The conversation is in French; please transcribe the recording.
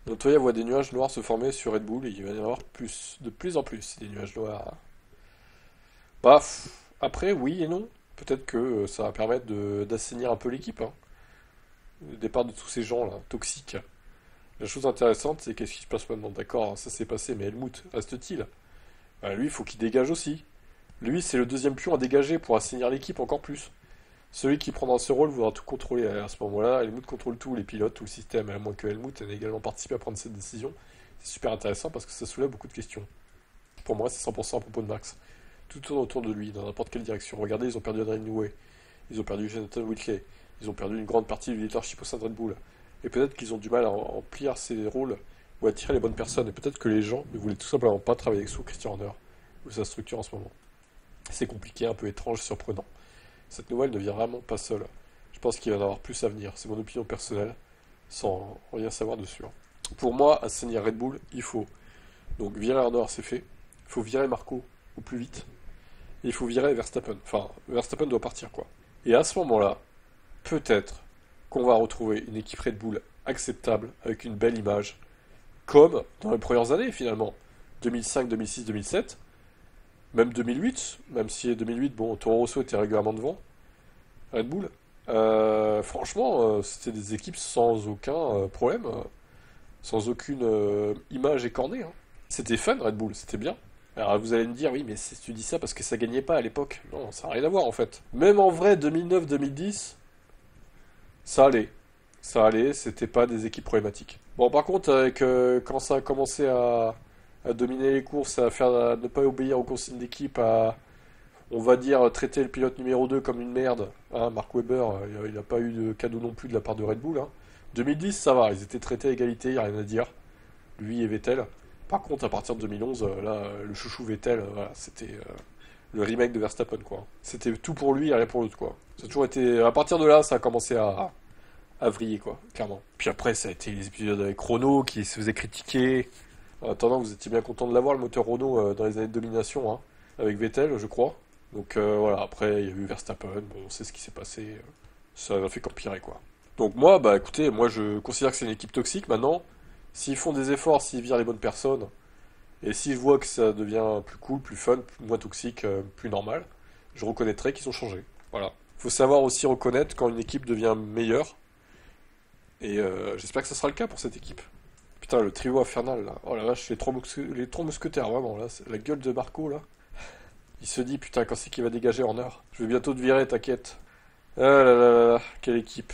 Montoya voit des nuages noirs se former sur Red Bull et il va y en avoir de plus en plus des nuages noirs. Bah, après, oui et non. Peut-être que ça va permettre d'assainir un peu l'équipe, hein. Le départ de tous ces gens là, toxiques. La chose intéressante, c'est qu'est-ce qui se passe maintenant. D'accord, ça s'est passé, mais Helmut, reste-t-il? Bah, lui, il faut qu'il dégage aussi. Lui, c'est le deuxième pion à dégager pour assainir l'équipe encore plus. Celui qui prendra ce rôle voudra tout contrôler à ce moment-là. Helmut contrôle tout, les pilotes, tout le système, à moins que Helmut ait également participé à prendre cette décision. C'est super intéressant parce que ça soulève beaucoup de questions. Pour moi, c'est 100% à propos de Max. Tout tourne autour de lui, dans n'importe quelle direction. Regardez, ils ont perdu Adrien Newey, ils ont perdu Jonathan Whitley, ils ont perdu une grande partie du leadership au sein de Red Bull. Et peut-être qu'ils ont du mal à remplir ces rôles ou à attirer les bonnes personnes. Et peut-être que les gens ne voulaient tout simplement pas travailler sous Christian Horner ou sa structure en ce moment. C'est compliqué, un peu étrange, surprenant. Cette nouvelle ne vient vraiment pas seule. Je pense qu'il va y en avoir plus à venir. C'est mon opinion personnelle, sans rien savoir dessus, hein. Pour moi, à assainir Red Bull, il faut donc virer Horner, c'est fait. Il faut virer Marco au plus vite. Et il faut virer Verstappen. Enfin, Verstappen doit partir, quoi. Et à ce moment-là, peut-être qu'on va retrouver une équipe Red Bull acceptable, avec une belle image, comme dans les premières années, finalement. 2005, 2006, 2007, même 2008, même si 2008, bon, Toro Rosso était régulièrement devant, Red Bull. Franchement, c'était des équipes sans aucun problème, sans aucune image écornée, hein. C'était fun, Red Bull, c'était bien. Alors vous allez me dire, oui, mais tu dis ça parce que ça gagnait pas à l'époque. Non, ça n'a rien à voir en fait. Même en vrai, 2009-2010, ça allait. Ça allait, c'était pas des équipes problématiques. Bon, par contre, quand ça a commencé à dominer les courses, à ne pas obéir aux consignes d'équipe, à, on va dire, traiter le pilote numéro 2 comme une merde, hein, Mark Webber, il n'a pas eu de cadeau non plus de la part de Red Bull, hein. 2010, ça va, ils étaient traités à égalité, il n'y a rien à dire. Lui et Vettel. Par contre, à partir de 2011, là, le chouchou Vettel, voilà, c'était le remake de Verstappen, quoi. C'était tout pour lui et rien pour l'autre, quoi. Ça a toujours été. À partir de là, ça a commencé à vriller, quoi, clairement. Puis après, ça a été les épisodes avec Renault qui se faisait critiquer. En attendant, vous étiez bien content de l'avoir, le moteur Renault, dans les années de domination, hein, avec Vettel, je crois. Donc voilà, après, il y a eu Verstappen, bon, on sait ce qui s'est passé. Ça n'a fait qu'empirer, quoi. Donc moi, bah écoutez, moi je considère que c'est une équipe toxique maintenant. S'ils font des efforts, s'ils virent les bonnes personnes, et si je vois que ça devient plus cool, plus fun, moins toxique, plus normal, je reconnaîtrai qu'ils ont changé. Voilà. Faut savoir aussi reconnaître quand une équipe devient meilleure, et j'espère que ça sera le cas pour cette équipe. Putain, le trio infernal là. Oh la vache, les trois mousquetaires, vraiment, là. La gueule de Marco là. Il se dit, putain, quand c'est qu'il va dégager Horner? Je vais bientôt te virer, t'inquiète. Ah là là là là, quelle équipe.